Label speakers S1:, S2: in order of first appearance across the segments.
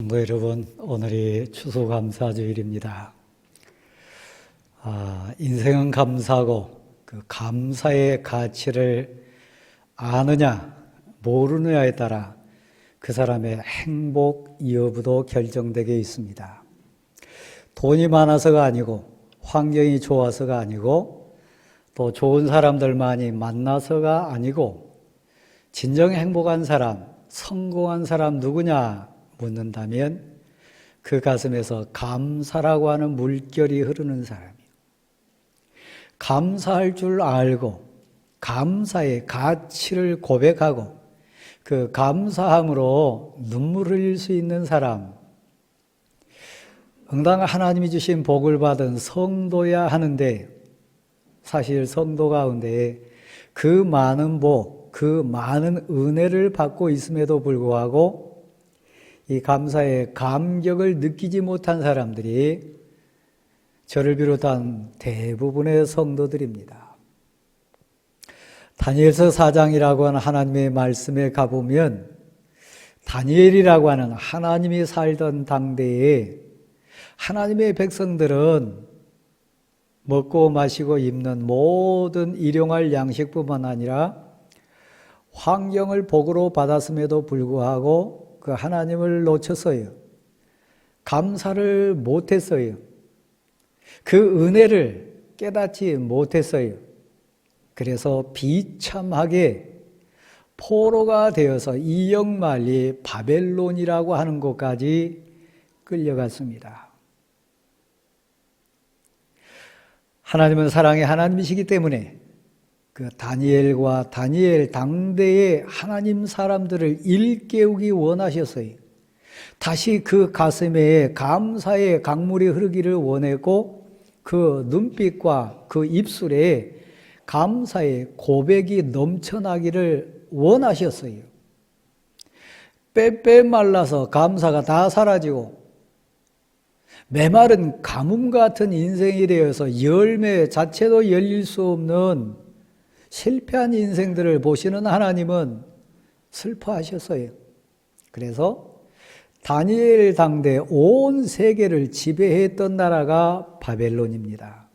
S1: 성도 여러분, 오늘이 추수감사주일입니다. 인생은 감사고 그 감사의 가치를 아느냐 모르느냐에 따라 그 사람의 행복 여부도 결정되게 있습니다. 돈이 많아서가 아니고 환경이 좋아서가 아니고 또 좋은 사람들 많이 만나서가 아니고 진정 행복한 사람, 성공한 사람 누구냐 묻는다면 그 가슴에서 감사라고 하는 물결이 흐르는 사람이에요. 감사할 줄 알고 감사의 가치를 고백하고 그 감사함으로 눈물을 흘릴 수 있는 사람, 응당 하나님이 주신 복을 받은 성도야 하는데 사실 성도 가운데 그 많은 복, 그 많은 은혜를 받고 있음에도 불구하고 이 감사의 감격을 느끼지 못한 사람들이 저를 비롯한 대부분의 성도들입니다. 다니엘서 4장이라고 하는 하나님의 말씀에 가보면 다니엘이라고 하는 하나님이 살던 당대에 하나님의 백성들은 먹고 마시고 입는 모든 일용할 양식뿐만 아니라 환경을 복으로 받았음에도 불구하고 그 하나님을 놓쳤어요. 감사를 못했어요. 그 은혜를 깨닫지 못했어요. 그래서 비참하게 포로가 되어서 이역만리 바벨론이라고 하는 곳까지 끌려갔습니다. 하나님은 사랑의 하나님이시기 때문에 그 다니엘과 다니엘 당대의 하나님 사람들을 일깨우기 원하셨어요. 다시 그 가슴에 감사의 강물이 흐르기를 원했고 그 눈빛과 그 입술에 감사의 고백이 넘쳐나기를 원하셨어요. 빼빼 말라서 감사가 다 사라지고 메마른 가뭄 같은 인생이 되어서 열매 자체도 열릴 수 없는 실패한 인생들을 보시는 하나님은 슬퍼하셨어요. 그래서 다니엘 당대 온 세계를 지배했던 나라가 바벨론입니다.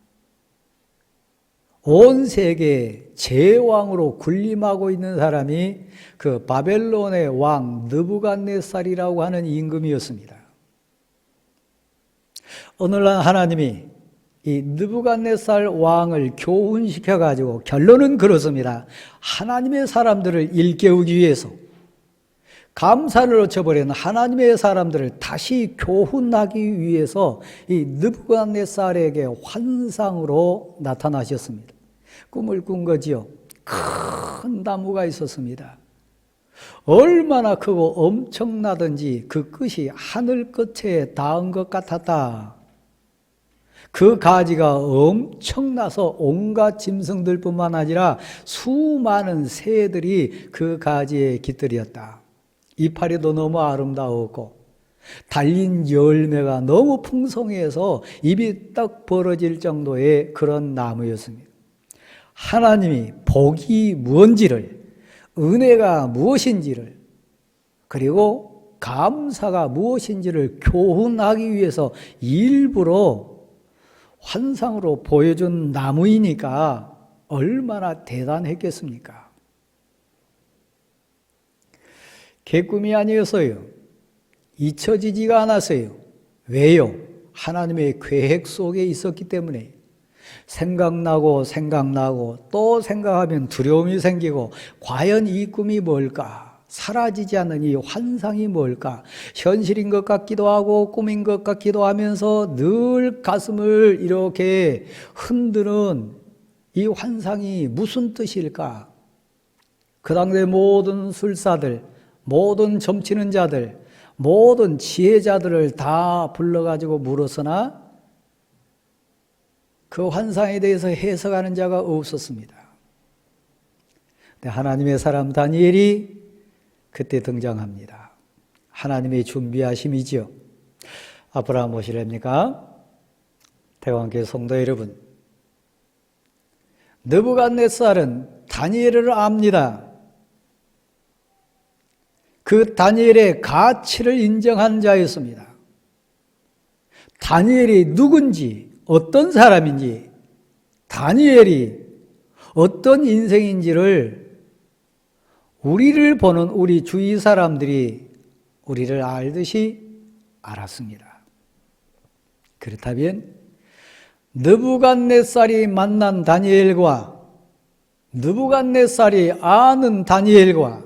S1: 온 세계의 제왕으로 군림하고 있는 사람이 그 바벨론의 왕 느부갓네살이라고 하는 임금이었습니다. 오늘날 하나님이 이 느부갓네살 왕을 교훈시켜가지고 결론은 그렇습니다. 하나님의 사람들을 일깨우기 위해서 감사를 놓쳐버린 하나님의 사람들을 다시 교훈하기 위해서 이 느부갓네살에게 환상으로 나타나셨습니다. 꿈을 꾼 거지요. 큰 나무가 있었습니다. 얼마나 크고 엄청나든지 그 끝이 하늘 끝에 닿은 것 같았다. 그 가지가 엄청나서 온갖 짐승들뿐만 아니라 수많은 새들이 그 가지에 깃들였다. 이파리도 너무 아름다웠고 달린 열매가 너무 풍성해서 입이 딱 벌어질 정도의 그런 나무였습니다. 하나님이 복이 무엇인지를, 은혜가 무엇인지를, 그리고 감사가 무엇인지를 교훈하기 위해서 일부러 환상으로 보여준 나무이니까 얼마나 대단했겠습니까? 개꿈이 아니었어요. 잊혀지지가 않았어요. 왜요? 하나님의 계획 속에 있었기 때문에. 생각나고 또 생각하면 두려움이 생기고 과연 이 꿈이 뭘까? 사라지지 않는 이 환상이 뭘까? 현실인 것 같기도 하고 꿈인 것 같기도 하면서 늘 가슴을 이렇게 흔드는 이 환상이 무슨 뜻일까? 그 당대 모든 술사들, 모든 점치는 자들, 모든 지혜자들을 다 불러가지고 물었으나 그 환상에 대해서 해석하는 자가 없었습니다. 근데 하나님의 사람 다니엘이 그때 등장합니다. 하나님의 준비하심이지요. 아브라함 모시렵니까? 대왕교회 성도 여러분, 느부갓네살은 다니엘을 압니다. 그 다니엘의 가치를 인정한 자였습니다. 다니엘이 누군지, 어떤 사람인지, 다니엘이 어떤 인생인지를 우리를 보는 우리 주위 사람들이 우리를 알듯이 알았습니다. 그렇다면 느부갓네살이 만난 다니엘과 느부갓네살이 아는 다니엘과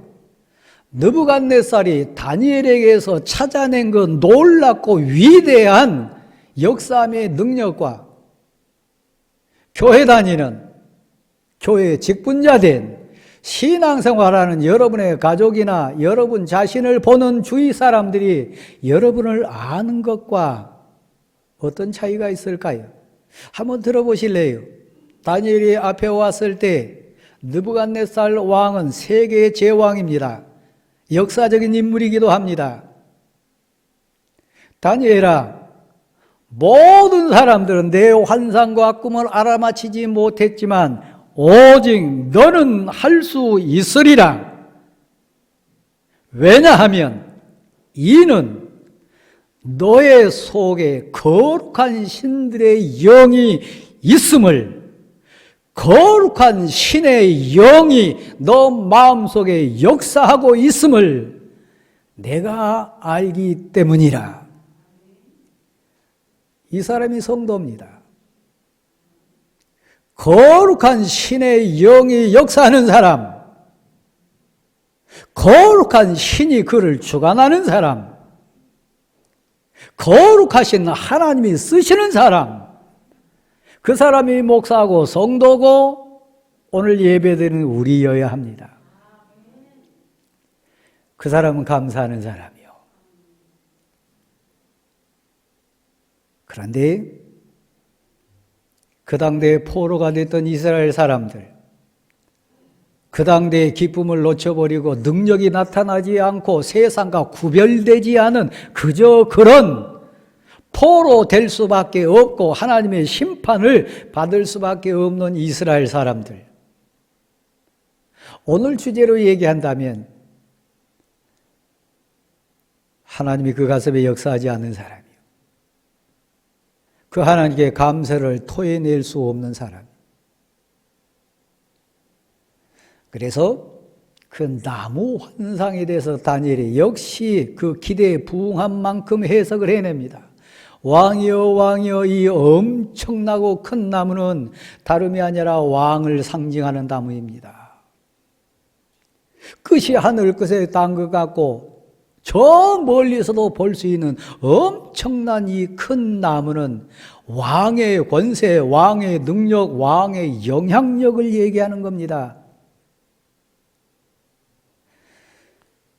S1: 느부갓네살이 다니엘에게서 찾아낸 그 놀랍고 위대한 역사함의 능력과 교회 다니는 교회의 직분자된 신앙생활하는 여러분의 가족이나 여러분 자신을 보는 주위 사람들이 여러분을 아는 것과 어떤 차이가 있을까요? 한번 들어보실래요? 다니엘이 앞에 왔을 때 느부갓네살 왕은 세계의 제왕입니다. 역사적인 인물이기도 합니다. 다니엘아, 모든 사람들은 내 환상과 꿈을 알아맞히지 못했지만 오직 너는 할 수 있으리라. 왜냐하면 이는 너의 속에 거룩한 신들의 영이 있음을, 거룩한 신의 영이 너 마음속에 역사하고 있음을 내가 알기 때문이라. 이 사람이 성도입니다. 거룩한 신의 영이 역사하는 사람, 거룩한 신이 그를 주관하는 사람, 거룩하신 하나님이 쓰시는 사람, 그 사람이 목사고 성도고 오늘 예배드리는 우리여야 합니다. 그 사람은 감사하는 사람이요. 그런데 그 당대에 포로가 됐던 이스라엘 사람들, 그 당대의 기쁨을 놓쳐버리고 능력이 나타나지 않고 세상과 구별되지 않은 그저 그런 포로 될 수밖에 없고 하나님의 심판을 받을 수밖에 없는 이스라엘 사람들. 오늘 주제로 얘기한다면 하나님이 그 가슴에 역사하지 않는 사람이요. 그 하나님께 감사를 토해낼 수 없는 사람. 그래서 그 나무 환상에 대해서 다니엘이 역시 그 기대에 부응한 만큼 해석을 해냅니다. 왕이여 왕이여, 이 엄청나고 큰 나무는 다름이 아니라 왕을 상징하는 나무입니다. 끝이 하늘 끝에 닿은 것 같고 저 멀리서도 볼 수 있는 엄청난 이 큰 나무는 왕의 권세, 왕의 능력, 왕의 영향력을 얘기하는 겁니다.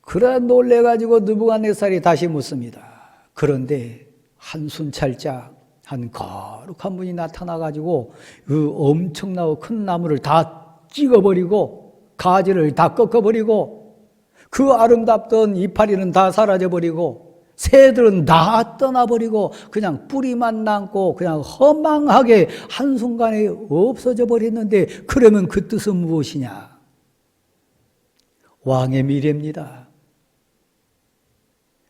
S1: 그래 놀래가지고 느부갓네살이 다시 묻습니다. 그런데 한순찰자 한 거룩한 분이 나타나가지고 그 엄청나고 큰 나무를 다 찍어버리고 가지를 다 꺾어버리고 그 아름답던 이파리는 다 사라져버리고 새들은 다 떠나버리고 그냥 뿌리만 남고 그냥 허망하게 한순간에 없어져 버렸는데 그러면 그 뜻은 무엇이냐? 왕의 미래입니다.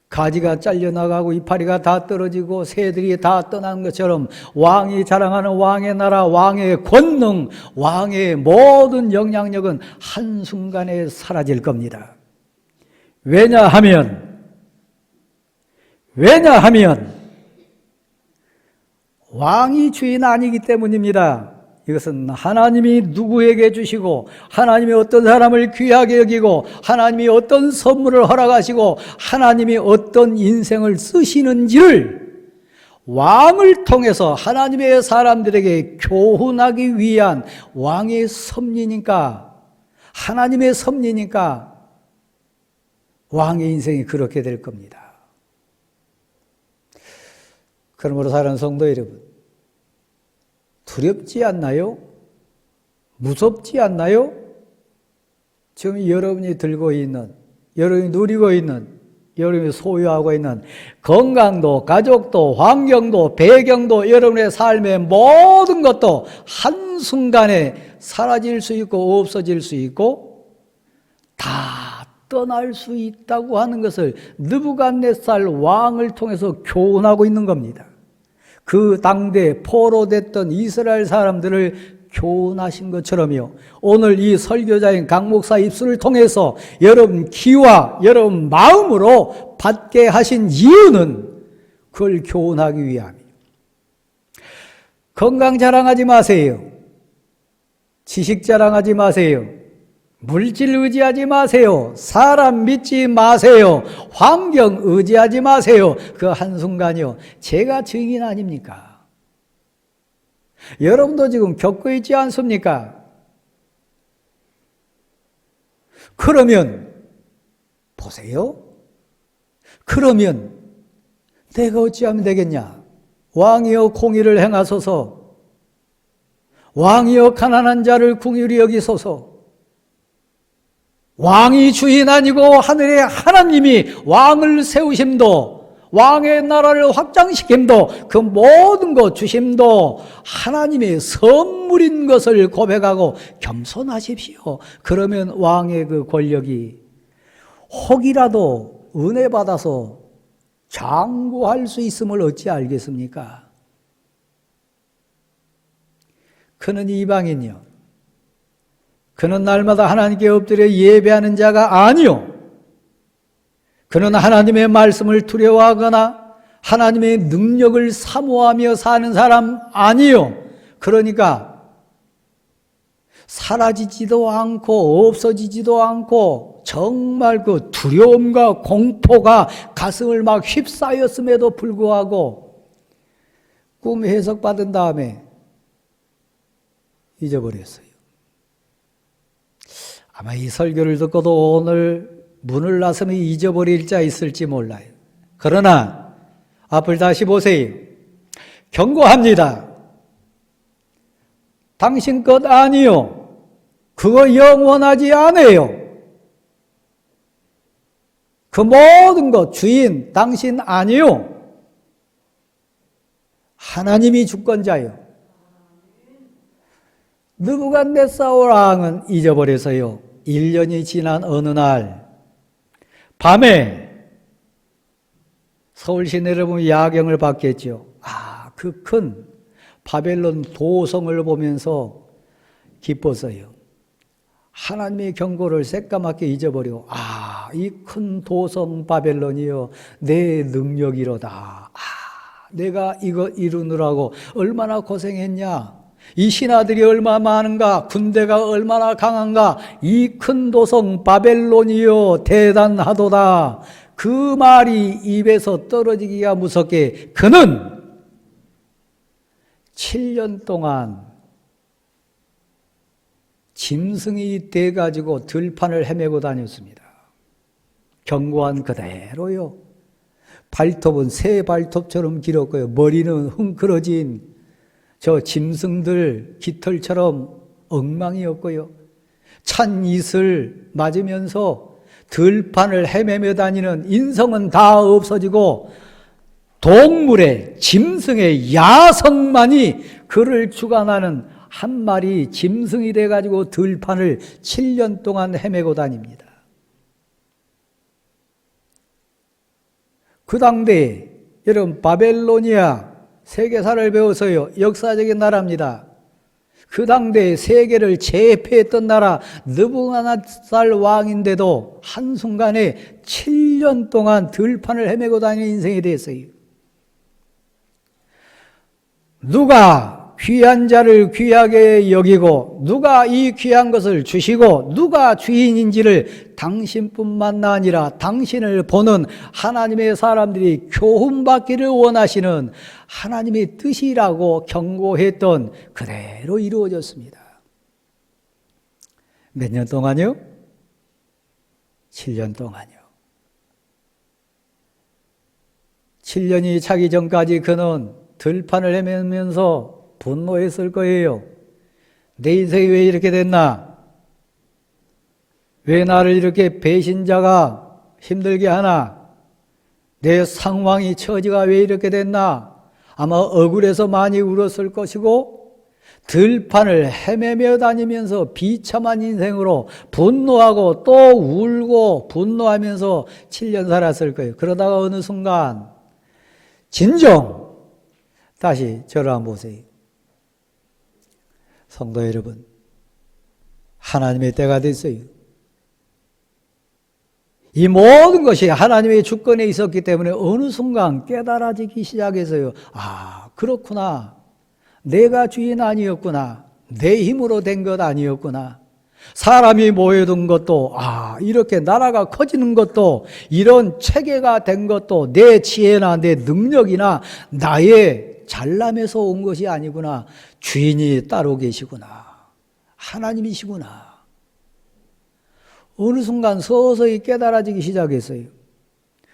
S1: 가지가 잘려나가고 이파리가 다 떨어지고 새들이 다 떠난 것처럼 왕이 자랑하는 왕의 나라, 왕의 권능, 왕의 모든 영향력은 한순간에 사라질 겁니다. 왜냐하면 왕이 주인 아니기 때문입니다. 이것은 하나님이 누구에게 주시고 하나님이 어떤 사람을 귀하게 여기고 하나님이 어떤 선물을 허락하시고 하나님이 어떤 인생을 쓰시는지를 왕을 통해서 하나님의 사람들에게 교훈하기 위한 왕의 섭리니까, 하나님의 섭리니까 왕의 인생이 그렇게 될 겁니다. 그러므로 사랑하는 성도 여러분, 두렵지 않나요? 무섭지 않나요? 지금 여러분이 들고 있는, 여러분이 누리고 있는, 여러분이 소유하고 있는 건강도, 가족도, 환경도, 배경도, 여러분의 삶의 모든 것도 한순간에 사라질 수 있고 없어질 수 있고 다 떠날 수 있다고 하는 것을 느부갓네살 왕을 통해서 교훈하고 있는 겁니다. 그 당대 포로됐던 이스라엘 사람들을 교훈하신 것처럼요, 오늘 이 설교자인 강 목사 입술을 통해서 여러분 귀와 여러분 마음으로 받게 하신 이유는 그걸 교훈하기 위함이에요. 건강 자랑하지 마세요. 지식 자랑하지 마세요. 물질 의지하지 마세요. 사람 믿지 마세요. 환경 의지하지 마세요. 그 한순간이요, 제가 증인 아닙니까? 여러분도 지금 겪고 있지 않습니까? 그러면 보세요. 그러면 내가 어찌하면 되겠냐? 왕이여 공의를 행하소서. 왕이여 가난한 자를 긍휼히 여기소서. 왕이 주인 아니고 하늘의 하나님이 왕을 세우심도, 왕의 나라를 확장시킴도, 그 모든 것 주심도 하나님의 선물인 것을 고백하고 겸손하십시오. 그러면 왕의 그 권력이 혹이라도 은혜 받아서 장구할 수 있음을 어찌 알겠습니까? 그는 이방인이요, 그는 날마다 하나님께 엎드려 예배하는 자가 아니요, 그는 하나님의 말씀을 두려워하거나 하나님의 능력을 사모하며 사는 사람 아니요. 그러니까 사라지지도 않고 없어지지도 않고 정말 그 두려움과 공포가 가슴을 막 휩싸였음에도 불구하고 꿈 해석받은 다음에 잊어버렸어요. 아마 이 설교를 듣고도 오늘 문을 나서면 잊어버릴 자 있을지 몰라요. 그러나 앞을 다시 보세요. 경고합니다. 당신 것 아니요, 그거 영원하지 않아요. 그 모든 것 주인 당신 아니요, 하나님이 주권자요. 느부갓네살 왕은 잊어버려서요, 1년이 지난 어느 날 밤에 서울 시내를 보면 야경을 봤겠죠. 그 큰 바벨론 도성을 보면서 기뻤어요. 하나님의 경고를 새까맣게 잊어버리고, 이 큰 도성 바벨론이요, 내 능력이로다. 내가 이거 이루느라고 얼마나 고생했냐. 이 신하들이 얼마나 많은가, 군대가 얼마나 강한가, 이 큰 도성 바벨론이요 대단하도다. 그 말이 입에서 떨어지기가 무섭게 그는 7년 동안 짐승이 돼가지고 들판을 헤매고 다녔습니다. 경고한 그대로요. 발톱은 새 발톱처럼 길었고요, 머리는 흥크러진 저 짐승들 깃털처럼 엉망이었고요, 찬 이슬 맞으면서 들판을 헤매며 다니는 인성은 다 없어지고 동물의 짐승의 야성만이 그를 주관하는 한 마리 짐승이 돼가지고 들판을 7년 동안 헤매고 다닙니다. 그 당대에 여러분 바벨로니아 세계사를 배워서요, 역사적인 나라입니다. 그 당대에 세계를 제패했던 나라 느부갓네살 왕인데도 한순간에 7년 동안 들판을 헤매고 다니는 인생이 됐어요. 누가 귀한 자를 귀하게 여기고 누가 이 귀한 것을 주시고 누가 주인인지를 당신뿐만 아니라 당신을 보는 하나님의 사람들이 교훈받기를 원하시는 하나님의 뜻이라고 경고했던 그대로 이루어졌습니다. 몇 년 동안요? 7년 동안요. 7년이 차기 전까지 그는 들판을 헤매면서 분노했을 거예요. 내 인생이 왜 이렇게 됐나? 왜 나를 이렇게 배신자가 힘들게 하나? 내 상황이 처지가 왜 이렇게 됐나? 아마 억울해서 많이 울었을 것이고 들판을 헤매며 다니면서 비참한 인생으로 분노하고 또 울고 분노하면서 7년 살았을 거예요. 그러다가 어느 순간 진정 다시 저를 한번 보세요. 성도 여러분, 하나님의 때가 됐어요. 이 모든 것이 하나님의 주권에 있었기 때문에 어느 순간 깨달아지기 시작해서요. 아, 그렇구나. 내가 주인 아니었구나. 내 힘으로 된 것 아니었구나. 사람이 모여든 것도, 이렇게 나라가 커지는 것도, 이런 체계가 된 것도 내 지혜나 내 능력이나 나의 잘남에서 온 것이 아니구나. 주인이 따로 계시구나. 하나님이시구나. 어느 순간 서서히 깨달아지기 시작했어요.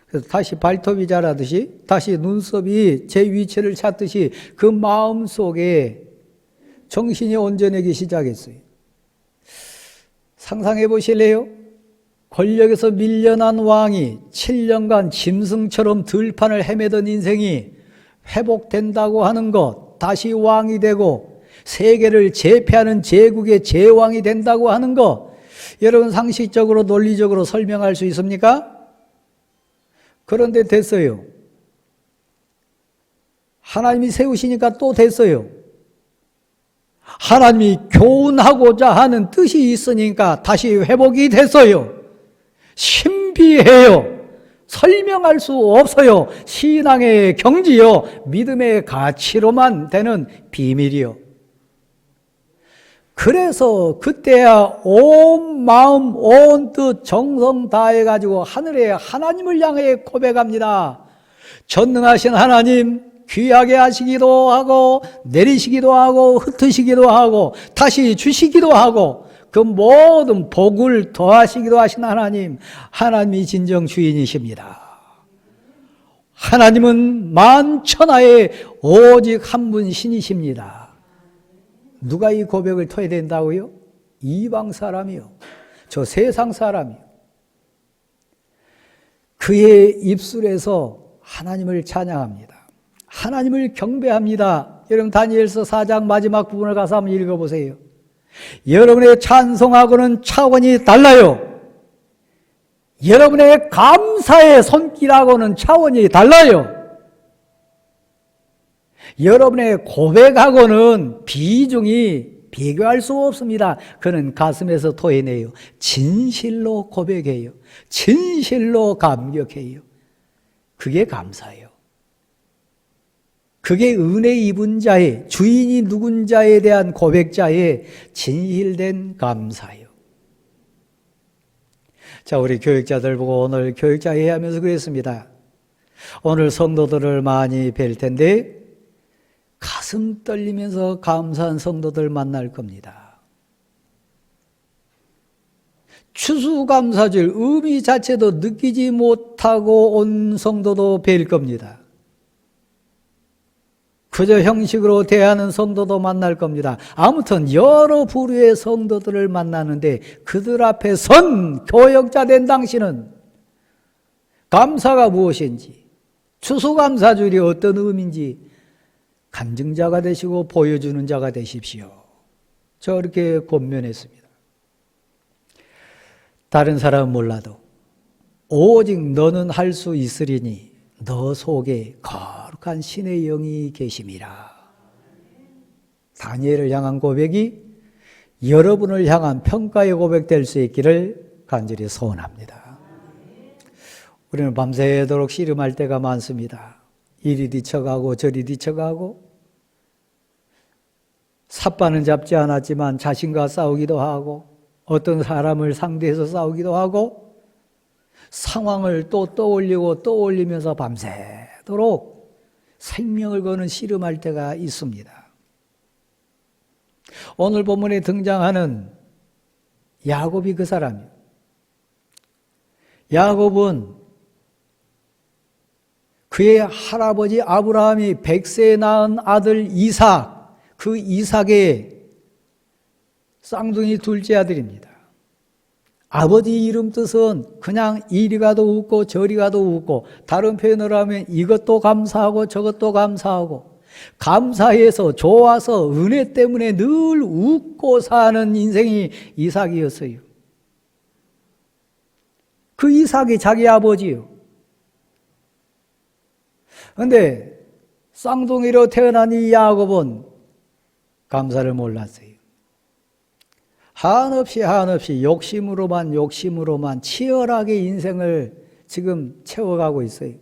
S1: 그래서 다시 발톱이 자라듯이, 다시 눈썹이 제 위치를 찾듯이 그 마음 속에 정신이 온전해지기 시작했어요. 상상해 보실래요? 권력에서 밀려난 왕이 7년간 짐승처럼 들판을 헤매던 인생이 회복된다고 하는 것, 다시 왕이 되고 세계를 제패하는 제국의 제왕이 된다고 하는 것, 여러분 상식적으로 논리적으로 설명할 수 있습니까? 그런데 됐어요. 하나님이 세우시니까 또 됐어요. 하나님이 교훈하고자 하는 뜻이 있으니까 다시 회복이 됐어요. 신비해요. 설명할 수 없어요. 신앙의 경지요, 믿음의 가치로만 되는 비밀이요. 그래서 그때야 온 마음, 온 뜻, 정성 다해가지고 하늘에 하나님을 향해 고백합니다. 전능하신 하나님, 귀하게 하시기도 하고 내리시기도 하고 흩으시기도 하고 다시 주시기도 하고 그 모든 복을 더하시기도 하신 하나님, 하나님이 진정 주인이십니다. 하나님은 만천하에 오직 한 분 신이십니다. 누가 이 고백을 터야 된다고요? 이방 사람이요. 저 세상 사람이요. 그의 입술에서 하나님을 찬양합니다. 하나님을 경배합니다. 여러분 다니엘서 4장 마지막 부분을 가서 한번 읽어보세요. 여러분의 찬송하고는 차원이 달라요. 여러분의 감사의 손길하고는 차원이 달라요. 여러분의 고백하고는 비중이 비교할 수 없습니다. 그는 가슴에서 토해내요. 진실로 고백해요. 진실로 감격해요. 그게 감사예요. 그게 은혜 입은 자의, 주인이 누군 자에 대한 고백자의 진실된 감사예요. 자, 우리 교육자들 보고 오늘 교육자 회의하면서 그랬습니다. 오늘 성도들을 많이 뵐 텐데 가슴 떨리면서 감사한 성도들 만날 겁니다. 추수감사절 의미 자체도 느끼지 못하고 온 성도도 뵐 겁니다. 그저 형식으로 대하는 성도도 만날 겁니다. 아무튼 여러 부류의 성도들을 만나는데 그들 앞에 선 교역자 된 당신은 감사가 무엇인지, 추수감사절이 어떤 의미인지 간증자가 되시고 보여주는 자가 되십시오. 저렇게 권면했습니다. 다른 사람은 몰라도 오직 너는 할 수 있으리니 너 속에 거룩한 신의 영이 계심이라. 다니엘을 향한 고백이 여러분을 향한 평가의 고백될 수 있기를 간절히 소원합니다. 우리는 밤새도록 씨름할 때가 많습니다. 이리 뒤쳐가고 저리 뒤쳐가고 삿바는 잡지 않았지만 자신과 싸우기도 하고 어떤 사람을 상대해서 싸우기도 하고 상황을 또 떠올리고 떠올리면서 밤새도록 생명을 거는 씨름할 때가 있습니다. 오늘 본문에 등장하는 야곱이 그 사람이에요. 야곱은 그의 할아버지 아브라함이 100세에 낳은 아들 이삭, 그 이삭의 쌍둥이 둘째 아들입니다. 아버지 이름 뜻은 그냥 이리 가도 웃고 저리 가도 웃고, 다른 표현으로 하면 이것도 감사하고 저것도 감사하고, 감사해서 좋아서 은혜 때문에 늘 웃고 사는 인생이 이삭이었어요. 그 이삭이 자기 아버지요. 그런데 쌍둥이로 태어난 이 야곱은 감사를 몰랐어요. 한없이 욕심으로만 치열하게 인생을 지금 채워가고 있어요.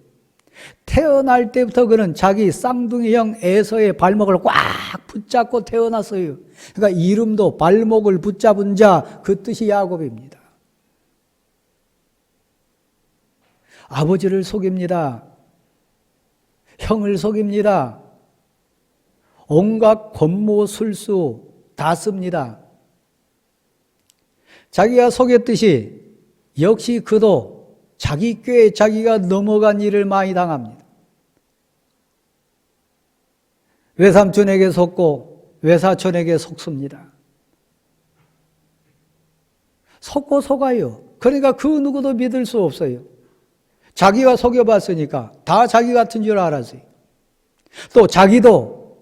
S1: 태어날 때부터 그는 자기 쌍둥이 형 에서의 발목을 꽉 붙잡고 태어났어요. 그러니까 이름도 발목을 붙잡은 자, 그 뜻이 야곱입니다. 아버지를 속입니다. 형을 속입니다. 온갖 권모술수 다 씁니다. 자기가 속였듯이 역시 그도 자기 꾀에 자기가 넘어간 일을 많이 당합니다. 외삼촌에게 속고 외사촌에게 속습니다. 속고 속아요. 그러니까 그 누구도 믿을 수 없어요. 자기가 속여봤으니까 다 자기 같은 줄 알았어요. 또 자기도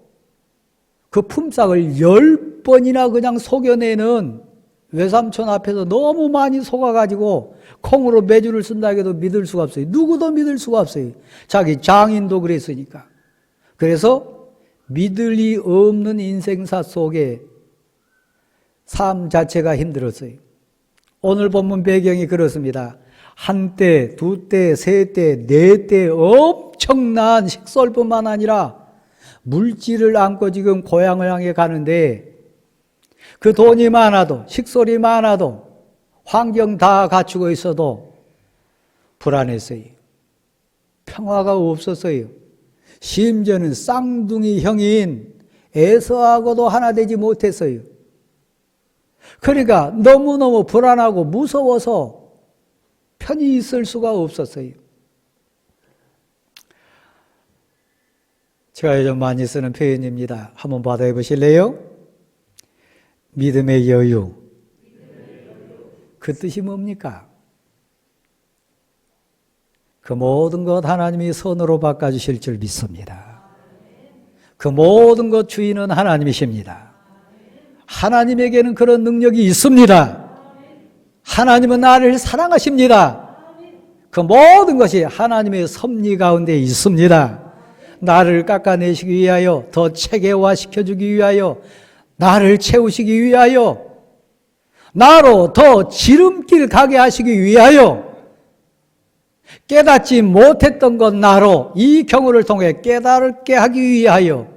S1: 그 품삯을 10번이나 그냥 속여내는 외삼촌 앞에서 너무 많이 속아가지고 콩으로 매주를 쓴다 해도 믿을 수가 없어요. 누구도 믿을 수가 없어요. 자기 장인도 그랬으니까. 그래서 믿을 리 없는 인생사 속에 삶 자체가 힘들었어요. 오늘 본문 배경이 그렇습니다. 한때, 두때, 세때, 네때 엄청난 식솔뿐만 아니라 물질을 안고 지금 고향을 향해 가는데 그 돈이 많아도, 식솔이 많아도, 환경 다 갖추고 있어도 불안했어요. 평화가 없었어요. 심지어는 쌍둥이 형인 에서하고도 하나 되지 못했어요. 그러니까 너무너무 불안하고 무서워서 편히 있을 수가 없었어요. 제가 요즘 많이 쓰는 표현입니다. 한번 받아해 보실래요? 믿음의 여유. 그 뜻이 뭡니까? 그 모든 것 하나님이 선으로 바꿔주실 줄 믿습니다. 그 모든 것 주인은 하나님이십니다. 하나님에게는 그런 능력이 있습니다. 하나님은 나를 사랑하십니다. 그 모든 것이 하나님의 섭리 가운데 있습니다. 나를 깎아내시기 위하여, 더 체계화시켜주기 위하여, 나를 채우시기 위하여, 나로 더 지름길 가게 하시기 위하여, 깨닫지 못했던 것 나로 이 경우를 통해 깨닫게 하기 위하여,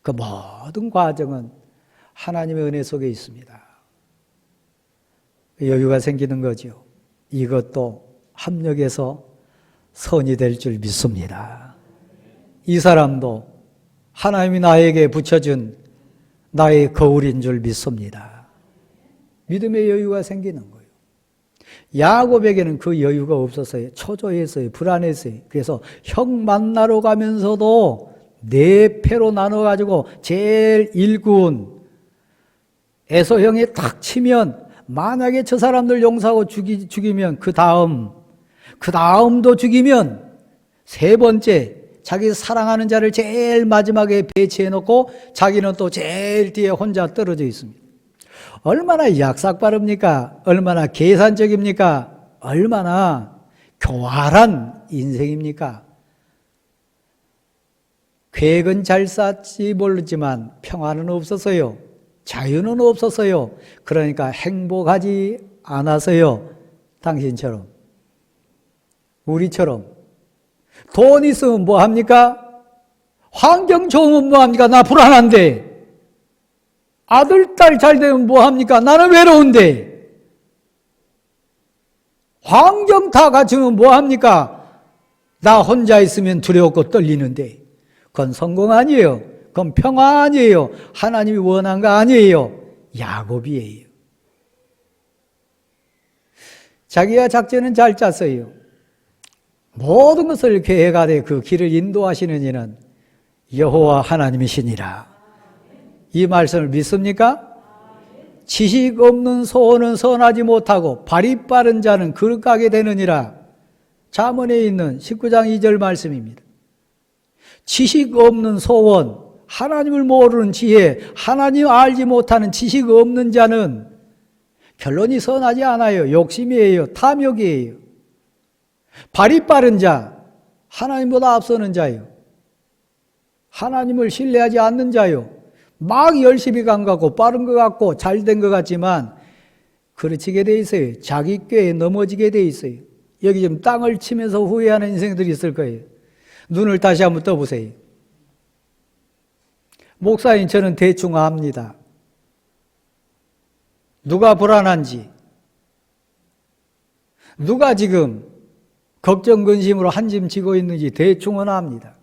S1: 그 모든 과정은 하나님의 은혜 속에 있습니다. 여유가 생기는 거죠. 이것도 합력해서 선이 될 줄 믿습니다. 이 사람도 하나님이 나에게 붙여준 나의 거울인 줄 믿습니다. 믿음의 여유가 생기는 거예요. 야곱에게는 그 여유가 없었어요. 초조했어요. 불안했어요. 그래서 형 만나러 가면서도 네 패로 나눠가지고 제일 일군 에서 형이 탁 치면 만약에 저 사람들 용서하고 죽이면 그 다음도 죽이면 세 번째 자기 사랑하는 자를 제일 마지막에 배치해 놓고 자기는 또 제일 뒤에 혼자 떨어져 있습니다. 얼마나 약삭빠릅니까? 얼마나 계산적입니까? 얼마나 교활한 인생입니까? 계획은 잘 쌌지 모르지만 평화는 없었어요. 자유는 없었어요. 그러니까 행복하지 않았어요. 당신처럼. 우리처럼. 돈 있으면 뭐 합니까? 환경 좋으면 뭐 합니까? 나 불안한데. 아들, 딸 잘 되면 뭐 합니까? 나는 외로운데. 환경 다 갖추면 뭐 합니까? 나 혼자 있으면 두렵고 떨리는데. 그건 성공 아니에요. 그건 평화 아니에요. 하나님이 원한 거 아니에요. 야곱이에요. 자기가 작전은 잘 짰어요. 모든 것을 계획하되 그 길을 인도하시는 이는 여호와 하나님이시니라. 이 말씀을 믿습니까? 지식 없는 소원은 선하지 못하고 발이 빠른 자는 그릇 가게 되느니라. 잠언에 있는 19장 2절 말씀입니다. 지식 없는 소원, 하나님을 모르는 지혜, 하나님 알지 못하는 지식 없는 자는 결론이 선하지 않아요. 욕심이에요. 탐욕이에요. 발이 빠른 자, 하나님보다 앞서는 자요. 하나님을 신뢰하지 않는 자요. 막 열심히 간 것 같고 빠른 것 같고 잘된 것 같지만 그르치게 돼 있어요. 자기 꾀에 넘어지게 돼 있어요. 여기 좀 땅을 치면서 후회하는 인생들이 있을 거예요. 눈을 다시 한번 떠보세요. 목사님, 저는 대충 압니다. 누가 불안한지, 누가 지금 걱정 근심으로 한짐 지고 있는지 대충은 압니다.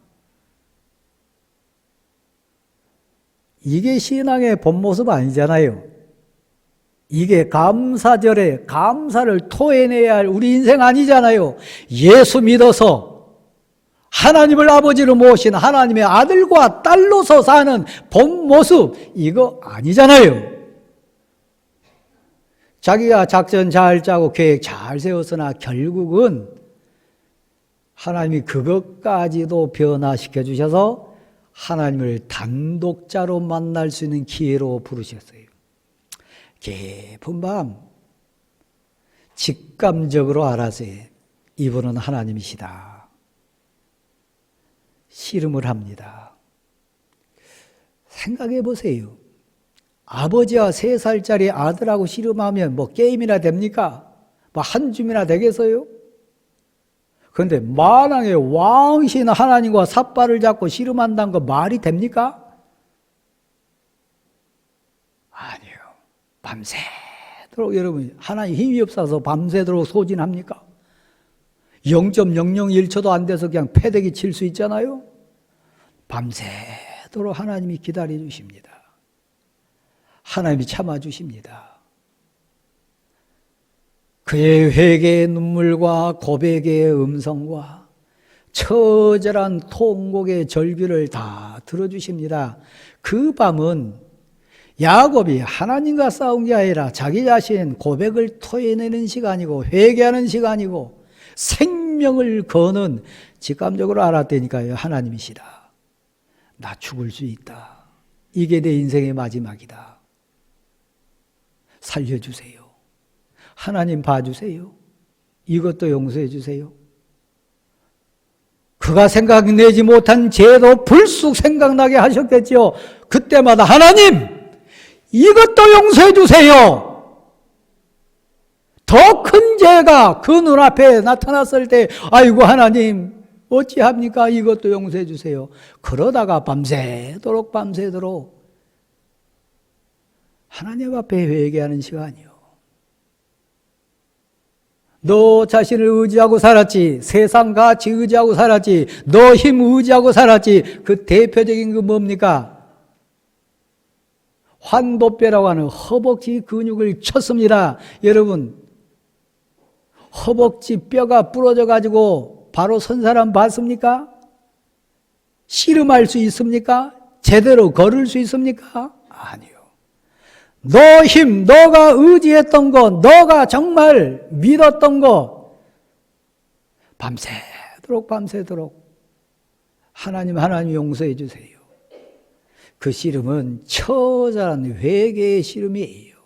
S1: 이게 신앙의 본 모습 아니잖아요. 이게 감사절에 감사를 토해내야 할 우리 인생 아니잖아요. 예수 믿어서 하나님을 아버지로 모신 하나님의 아들과 딸로서 사는 본 모습, 이거 아니잖아요. 자기가 작전 잘 짜고 계획 잘 세웠으나 결국은 하나님이 그것까지도 변화시켜 주셔서 하나님을 단독자로 만날 수 있는 기회로 부르셨어요. 깊은 밤 직감적으로 알아서요. 이분은 하나님이시다. 씨름을 합니다. 생각해 보세요. 아버지와 3살짜리 아들하고 씨름하면 뭐 게임이나 됩니까? 뭐 한 줌이나 되겠어요? 그런데 만왕의 왕신 하나님과 삿발을 잡고 씨름한다는 거 말이 됩니까? 아니요. 밤새도록 여러분, 하나님 힘이 없어서 밤새도록 소진합니까? 0.001초도 안 돼서 그냥 패대기 칠 수 있잖아요? 밤새도록 하나님이 기다려 주십니다. 하나님이 참아 주십니다. 그의 회개의 눈물과 고백의 음성과 처절한 통곡의 절규를 다 들어주십니다. 그 밤은 야곱이 하나님과 싸운 게 아니라 자기 자신 고백을 토해내는 시간이고 회개하는 시간이고 생명을 거는 직감적으로 알았다니까요. 하나님이시다. 나 죽을 수 있다. 이게 내 인생의 마지막이다. 살려주세요. 하나님 봐주세요. 이것도 용서해 주세요. 그가 생각내지 못한 죄도 불쑥 생각나게 하셨겠죠. 그때마다 하나님 이것도 용서해 주세요. 더 큰 죄가 그 눈앞에 나타났을 때 아이고 하나님 어찌합니까? 이것도 용서해 주세요. 그러다가 밤새도록 하나님 앞에 회개하는 시간이요. 너 자신을 의지하고 살았지, 세상 가치 의지하고 살았지, 너 힘 의지하고 살았지. 그 대표적인 그 뭡니까? 환도뼈라고 하는 허벅지 근육을 쳤습니다. 여러분, 허벅지 뼈가 부러져 가지고 바로 선 사람 봤습니까? 씨름할 수 있습니까? 제대로 걸을 수 있습니까? 아니요. 너 힘, 너가 의지했던 거, 너가 정말 믿었던 거 밤새도록 하나님 용서해 주세요. 그 씨름은 처절한 회개의 씨름이에요.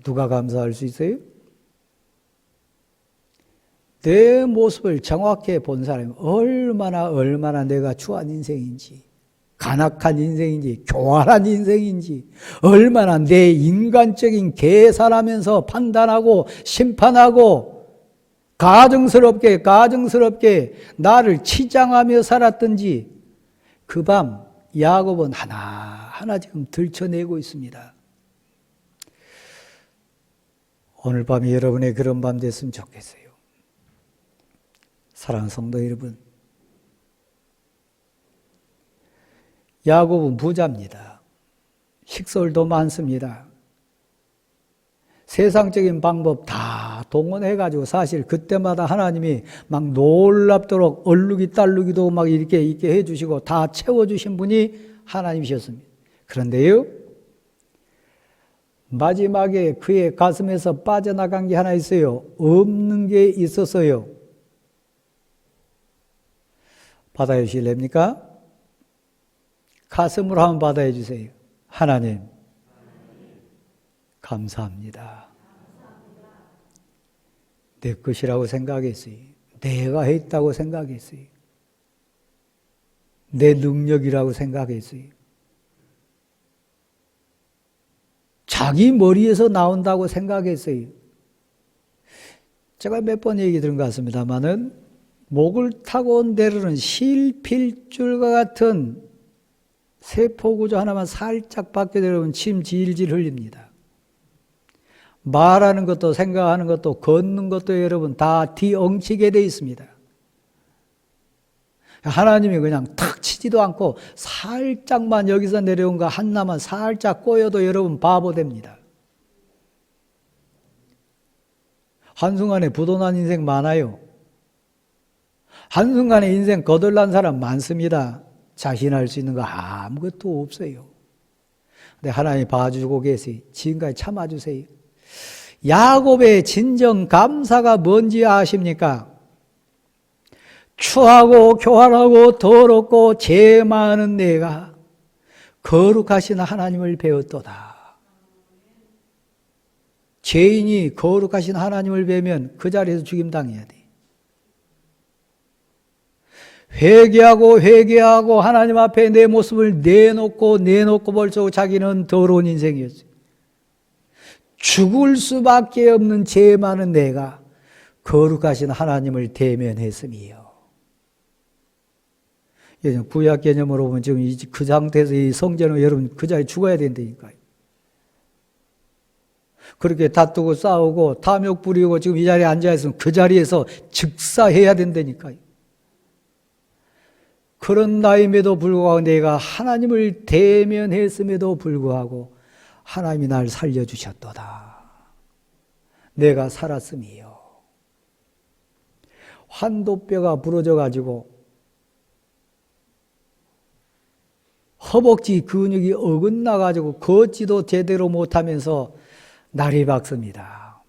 S1: 누가 감사할 수 있어요? 내 모습을 정확히 본 사람이 얼마나 내가 추한 인생인지, 간악한 인생인지, 교활한 인생인지, 얼마나 내 인간적인 계산하면서 판단하고 심판하고 가증스럽게 나를 치장하며 살았던지 그 밤 야곱은 하나하나 지금 들춰내고 있습니다. 오늘 밤이 여러분의 그런 밤 됐으면 좋겠어요. 사랑하는 성도 여러분, 야곱은 부자입니다. 식솔도 많습니다. 세상적인 방법 다 동원해가지고 사실 그때마다 하나님이 막 놀랍도록 얼룩이 딸룩이도 막 이렇게 있게 해주시고 다 채워주신 분이 하나님이셨습니다. 그런데요, 마지막에 그의 가슴에서 빠져나간 게 하나 있어요. 없는 게 있었어요. 받아야 주실랍니까? 가슴으로 한번 받아야 주세요. 하나님, 감사합니다. 내 것이라고 생각했어요. 내가 했다고 생각했어요. 내 능력이라고 생각했어요. 자기 머리에서 나온다고 생각했어요. 제가 몇 번 얘기 들은 것 같습니다만은 목을 타고 내려오는 실필줄과 같은 세포구조 하나만 살짝 밖에 내려오면 침 질질 흘립니다. 말하는 것도 생각하는 것도 걷는 것도 여러분 다 뒤엉치게 돼 있습니다. 하나님이 그냥 탁 치지도 않고 살짝만 여기서 내려온 거 하나만 살짝 꼬여도 여러분 바보 됩니다. 한순간에 부도난 인생 많아요. 한순간에 인생 거덜난 사람 많습니다. 자신할 수 있는 거 아무것도 없어요. 근데 하나님이 봐주고 계세요. 지금까지 참아주세요. 야곱의 진정 감사가 뭔지 아십니까? 추하고 교활하고 더럽고 죄 많은 내가 거룩하신 하나님을 배웠도다. 죄인이 거룩하신 하나님을 배우면 그 자리에서 죽임당해야 돼. 회개하고 하나님 앞에 내 모습을 내놓고 벌써 자기는 더러운 인생이었어요. 죽을 수밖에 없는 죄 많은 내가 거룩하신 하나님을 대면했음이요. 구약 개념으로 보면 지금 그 상태에서 이 성전은 여러분 그 자리에 죽어야 된다니까요. 그렇게 다투고 싸우고 탐욕 부리고 지금 이 자리에 앉아있으면 그 자리에서 즉사해야 된다니까요. 그런 나임에도 불구하고 내가 하나님을 대면했음에도 불구하고 하나님이 날 살려주셨도다. 내가 살았음이요. 환도뼈가 부러져가지고 허벅지 근육이 어긋나가지고 걷지도 제대로 못하면서 날이 박습니다.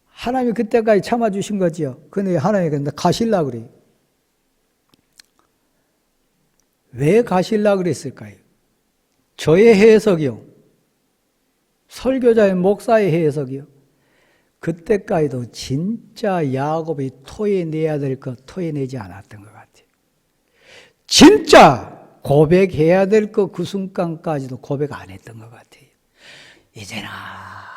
S1: 하나님이 그때까지 참아주신 거지요. 근데 하나님이 가실라 그래요. 왜 가실라 그랬을까요? 저의 해석이요. 설교자의 목사의 해석이요. 그때까지도 진짜 야곱이 토해내야 될 것 토해내지 않았던 것 같아요. 진짜 고백해야 될 것 그 순간까지도 고백 안 했던 것 같아요. 이제나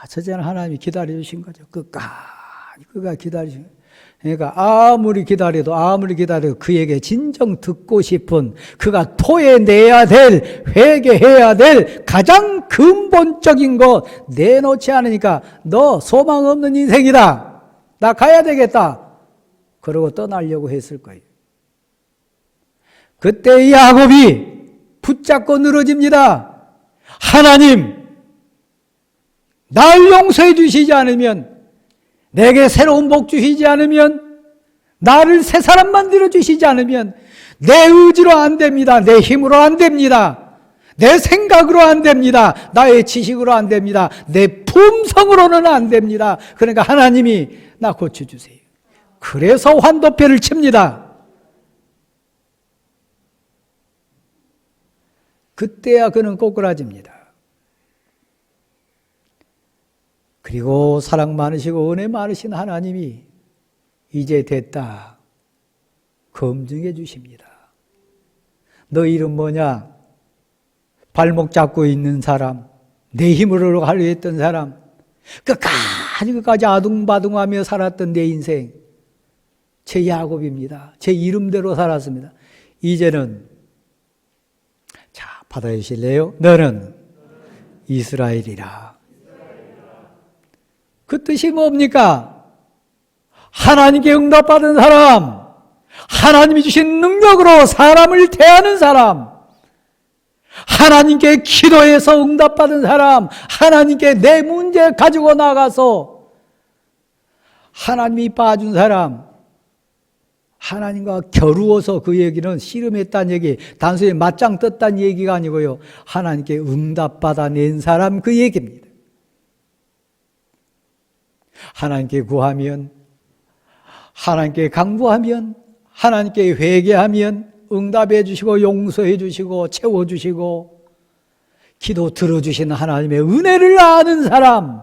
S1: 저제나 하나님이 기다려주신 거죠. 끝까지 기다리신 거예요. 그러니까 아무리 기다려도 그에게 진정 듣고 싶은 그가 토해내야 될 회개해야 될 가장 근본적인 것 내놓지 않으니까 너 소망 없는 인생이다. 나 가야 되겠다. 그러고 떠나려고 했을 거예요. 그때 야곱이 붙잡고 늘어집니다. 하나님, 날 용서해 주시지 않으면, 내게 새로운 복 주시지 않으면, 나를 새 사람 만들어 주시지 않으면 내 의지로 안 됩니다. 내 힘으로 안 됩니다. 내 생각으로 안 됩니다. 나의 지식으로 안 됩니다. 내 품성으로는 안 됩니다. 그러니까 하나님이 나 고쳐주세요. 그래서 환도표를 칩니다. 그때야 그는 꼬꾸라집니다. 그리고 사랑 많으시고 은혜 많으신 하나님이 이제 됐다 검증해 주십니다. 너 이름 뭐냐? 발목 잡고 있는 사람, 내 힘으로 하려 했던 사람, 끝까지 아둥바둥하며 살았던 내 인생, 제 야곱입니다. 제 이름대로 살았습니다. 이제는 자, 받아주실래요? 너는 이스라엘이라. 그 뜻이 뭡니까? 하나님께 응답받은 사람, 하나님이 주신 능력으로 사람을 대하는 사람, 하나님께 기도해서 응답받은 사람, 하나님께 내 문제 가지고 나가서 하나님이 봐준 사람, 하나님과 겨루어서 그 얘기는 씨름했다는 얘기, 단순히 맞짱 떴다는 얘기가 아니고요. 하나님께 응답받아낸 사람 그 얘기입니다. 하나님께 구하면, 하나님께 강구하면 하나님께 회개하면 응답해 주시고 용서해 주시고 채워 주시고 기도 들어주시는 하나님의 은혜를 아는 사람,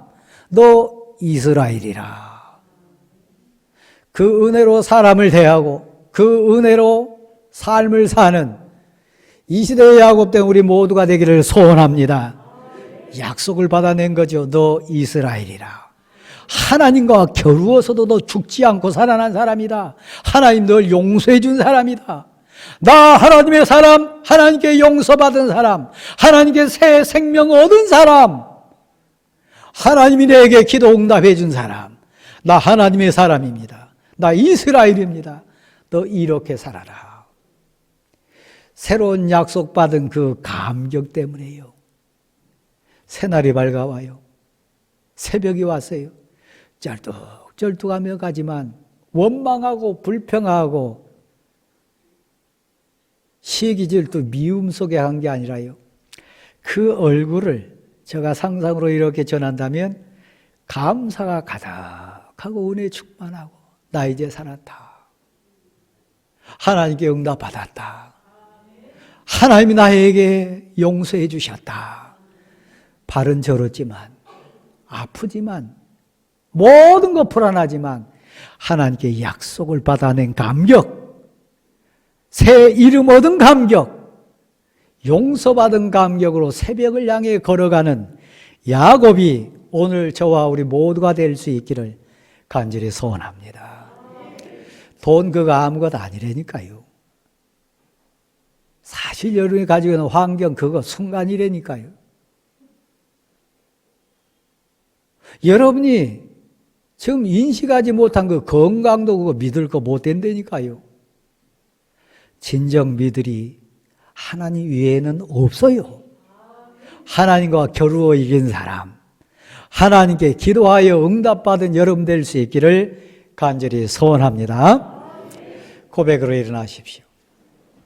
S1: 너 이스라엘이라. 그 은혜로 사람을 대하고 그 은혜로 삶을 사는 이 시대의 야곱된 우리 모두가 되기를 소원합니다. 약속을 받아낸 거죠. 너 이스라엘이라. 하나님과 겨루어서도 너 죽지 않고 살아난 사람이다. 하나님 널 용서해 준 사람이다. 나 하나님의 사람, 하나님께 용서받은 사람, 하나님께 새 생명 얻은 사람, 하나님이 내게 기도 응답해 준 사람, 나 하나님의 사람입니다. 나 이스라엘입니다. 너 이렇게 살아라. 새로운 약속받은 그 감격 때문에요. 새날이 밝아와요. 새벽이 왔어요. 쩔뚝쩔뚝하며 가지만 원망하고 불평하고 시기질투 미움 속에 한 게 아니라요. 그 얼굴을 제가 상상으로 이렇게 전한다면 감사가 가득하고 은혜 충만하고 나 이제 살았다. 하나님께 응답받았다. 하나님이 나에게 용서해 주셨다. 발은 저렇지만 아프지만 모든 거 불안하지만 하나님께 약속을 받아낸 감격, 새 이름 얻은 감격, 용서받은 감격으로 새벽을 향해 걸어가는 야곱이 오늘 저와 우리 모두가 될 수 있기를 간절히 소원합니다. 돈 그거 아무것도 아니라니까요. 사실 여러분이 가지고 있는 환경 그거 순간이라니까요. 여러분이 지금 인식하지 못한 그 건강도 그거 믿을 거 못 된다니까요. 진정 믿으리 하나님 외에는 없어요. 하나님과 겨루어 이긴 사람, 하나님께 기도하여 응답받은 여러분 될 수 있기를 간절히 소원합니다. 고백으로 일어나십시오.